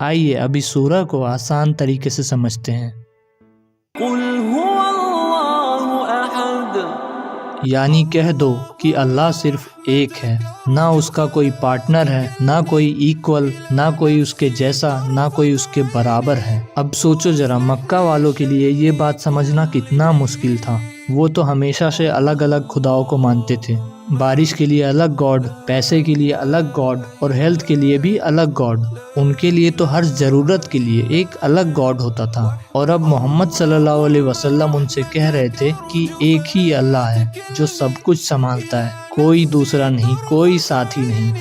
آئیے اب اس سورہ کو آسان طریقے سے سمجھتے ہیں۔ قل هو اللہ احد، یعنی کہہ دو کہ اللہ صرف ایک ہے، نہ اس کا کوئی پارٹنر ہے، نہ کوئی ایکول، نہ کوئی اس کے جیسا، نہ کوئی اس کے برابر ہے۔ اب سوچو ذرا، مکہ والوں کے لیے یہ بات سمجھنا کتنا مشکل تھا۔ وہ تو ہمیشہ سے الگ الگ خداؤں کو مانتے تھے، بارش کے لیے الگ گاڈ، پیسے کے لیے الگ گاڈ، اور ہیلتھ کے لیے بھی الگ گاڈ۔ ان کے لیے تو ہر ضرورت کے لیے ایک الگ گاڈ ہوتا تھا، اور اب محمد صلی اللہ علیہ وسلم ان سے کہہ رہے تھے کہ ایک ہی اللہ ہے جو سب کچھ سنبھالتا ہے، کوئی دوسرا نہیں، کوئی ساتھی نہیں۔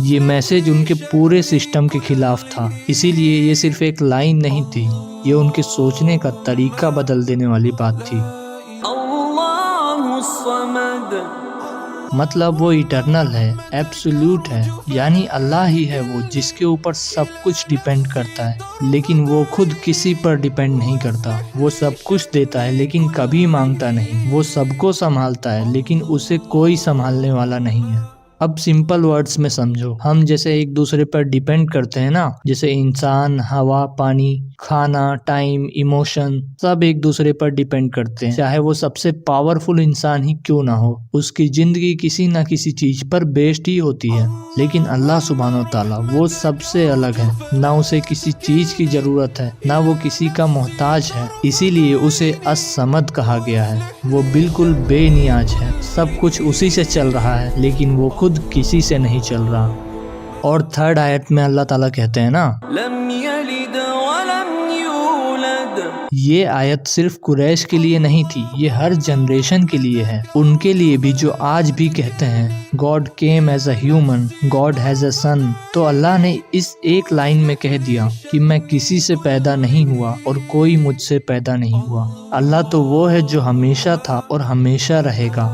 یہ میسج ان کے پورے سسٹم کے خلاف تھا، اسی لیے یہ صرف ایک لائن نہیں تھی، یہ ان کے سوچنے کا طریقہ بدل دینے والی بات تھی۔ اللہ الصمد، مطلب وہ ایٹرنل ہے، ایبسولوٹ ہے، یعنی اللہ ہی ہے وہ جس کے اوپر سب کچھ ڈیپینڈ کرتا ہے، لیکن وہ خود کسی پر ڈیپینڈ نہیں کرتا۔ وہ سب کچھ دیتا ہے لیکن کبھی مانگتا نہیں، وہ سب کو سنبھالتا ہے لیکن اسے کوئی سنبھالنے والا نہیں ہے۔ اب سمپل ورڈز میں سمجھو، ہم جیسے ایک دوسرے پر ڈیپینڈ کرتے ہیں نا، جیسے انسان، ہوا، پانی، کھانا، ٹائم، ایموشن، سب ایک دوسرے پر ڈیپینڈ کرتے ہیں، چاہے وہ سب سے پاورفل انسان ہی کیوں نہ ہو، اس کی زندگی کسی نہ کسی چیز پر بیسڈ ہی ہوتی ہے۔ لیکن اللہ سبحانہ و تعالیٰ وہ سب سے الگ ہے، نہ اسے کسی چیز کی ضرورت ہے، نہ وہ کسی کا محتاج ہے، اسی لیے اسے الصمد کہا گیا ہے۔ وہ بالکل بے نیاز ہے، سب کچھ اسی سے چل رہا ہے لیکن وہ خود کسی سے نہیں چل رہا۔ اور تھرڈ آیت میں اللہ تعالیٰ کہتے ہیں نا، لم یلد ولم یولد، یہ آیت صرف قریش کے لیے نہیں تھی، یہ ہر جنریشن کے لیے ہے، ان کے لیے بھی جو آج بھی کہتے ہیں God came as a human, God has a son. تو اللہ نے اس ایک لائن میں کہہ دیا کہ میں کسی سے پیدا نہیں ہوا اور کوئی مجھ سے پیدا نہیں ہوا۔ اللہ تو وہ ہے جو ہمیشہ تھا اور ہمیشہ رہے گا۔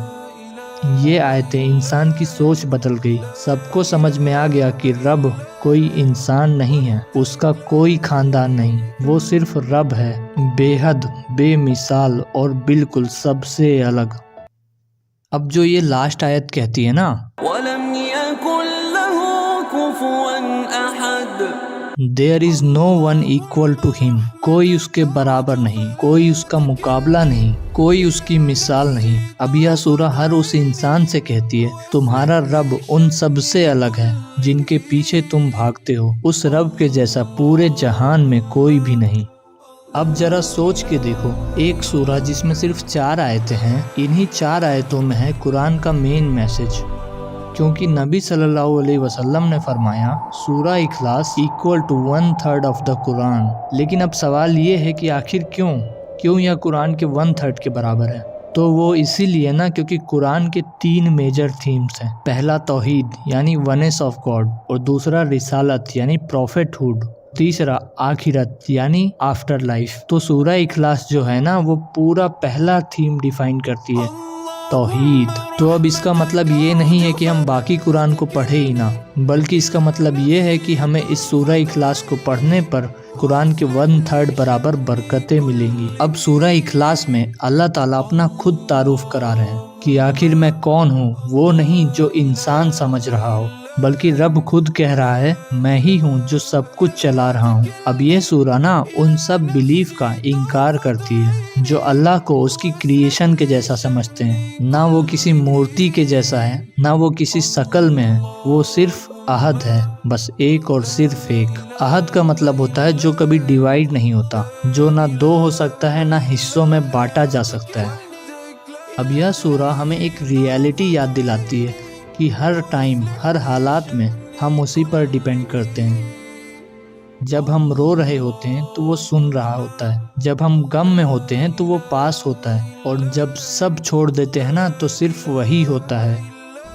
یہ آیتیں انسان کی سوچ بدل گئی، سب کو سمجھ میں آ گیا کہ رب کوئی انسان نہیں ہے، اس کا کوئی خاندان نہیں، وہ صرف رب ہے، بے حد، بے مثال اور بالکل سب سے الگ۔ اب جو یہ لاسٹ آیت کہتی ہے نا، ولم یکن لہ کفوا احد، There is no one equal to him، کوئی اس کے برابر نہیں، کوئی اس کا مقابلہ نہیں، کوئی اس کی مثال نہیں۔ اب یہ سورہ ہر اس انسان سے کہتی ہے تمہارا رب ان سب سے الگ ہے جن کے پیچھے تم بھاگتے ہو، اس رب کے جیسا پورے جہان میں کوئی بھی نہیں۔ اب ذرا سوچ کے دیکھو، ایک سورہ جس میں صرف 4 آیتیں ہیں، انہی 4 آیتوں میں ہے قرآن کا مین میسج، کیونکہ نبی صلی اللہ علیہ وسلم نے فرمایا سورہ اخلاص ایکول ٹو 1/3 آف دا قرآن۔ لیکن اب سوال یہ ہے کہ آخر کیوں یہ قرآن کے 1/3 کے برابر ہے؟ تو وہ اسی لیے نا کیونکہ قرآن کے 3 میجر تھیمز ہیں۔ پہلا توحید یعنی ونس آف گاڈ، اور دوسرا رسالت یعنی پروفیٹ ہوڈ، تیسرا آخرت یعنی آفٹر لائف۔ تو سورہ اخلاص جو ہے نا وہ پورا پہلا تھیم ڈیفائن کرتی ہے، توحید۔ تو اب اس کا مطلب یہ نہیں ہے کہ ہم باقی قرآن کو پڑھے ہی نہ، بلکہ اس کا مطلب یہ ہے کہ ہمیں اس سورہ اخلاص کو پڑھنے پر قرآن کے 1/3 برابر برکتیں ملیں گی۔ اب سورہ اخلاص میں اللہ تعالیٰ اپنا خود تعارف کرا رہے ہیں کہ آخر میں کون ہوں، وہ نہیں جو انسان سمجھ رہا ہو، بلکہ رب خود کہہ رہا ہے میں ہی ہوں جو سب کچھ چلا رہا ہوں۔ اب یہ سورہ نا ان سب بیلیف کا انکار کرتی ہے جو اللہ کو اس کی کریشن کے جیسا سمجھتے ہیں، نہ وہ کسی مورتی کے جیسا ہے، نہ وہ کسی شکل میں ہے، وہ صرف احد ہے، بس ایک اور صرف ایک۔ احد کا مطلب ہوتا ہے جو کبھی ڈیوائیڈ نہیں ہوتا، جو نہ 2 ہو سکتا ہے نہ حصوں میں بانٹا جا سکتا ہے۔ اب یہ سورہ ہمیں ایک ریئلٹی یاد دلاتی ہے کہ ہر ٹائم، ہر حالات میں ہم اسی پر ڈیپینڈ کرتے ہیں۔ جب ہم رو رہے ہوتے ہیں تو وہ سن رہا ہوتا ہے، جب ہم غم میں ہوتے ہیں تو وہ پاس ہوتا ہے، اور جب سب چھوڑ دیتے ہیں نا تو صرف وہی ہوتا ہے۔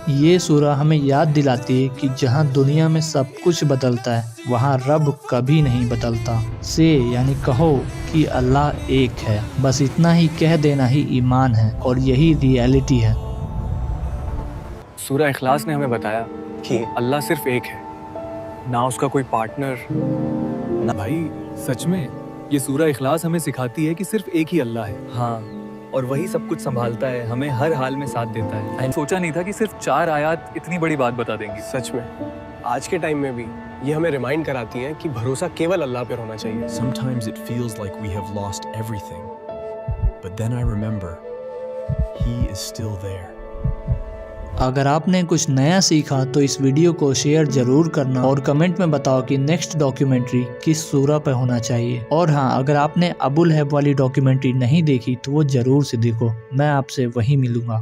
یہ سورہ ہمیں یاد دلاتی ہے کہ جہاں دنیا میں سب کچھ بدلتا ہے وہاں رب کبھی نہیں بدلتا۔ یعنی کہو کہ اللہ ایک ہے، بس اتنا ہی کہہ دینا ہی ایمان ہے، اور یہی ریئلٹی ہے۔ سورہ اخلاص نے ہمیں بتایا کہ اللہ صرف ایک ہے، نہ اس کا کوئی پارٹنر نہ۔ بھائی سچ میں یہ سورہ اخلاص ہمیں سکھاتی ہے کہ صرف ایک ہی اللہ ہے۔ ہاں، اور وہی سب کچھ سنبھالتا ہے, ہمیں ہر حال میں ساتھ دیتا ہے. میں سوچا نہیں تھا کہ صرف 4 آیات اتنی بڑی بات بتا دیں گی. سچ میں آج کے ٹائم میں بھی یہ ہمیں ریمائنڈ کراتی ہیں کہ بھروسہ کیول اللہ پر ہونا چاہیے. Sometimes it feels like we have lost everything. But then I remember, He is still there. اگر آپ نے کچھ نیا سیکھا تو اس ویڈیو کو شیئر ضرور کرنا اور کمنٹ میں بتاؤ کہ نیکسٹ ڈاکیومنٹری کس سورہ پہ ہونا چاہیے. اور ہاں, اگر آپ نے ابو لہب والی ڈاکیومنٹری نہیں دیکھی تو وہ ضرور سے دیکھو. میں آپ سے وہیں ملوں گا.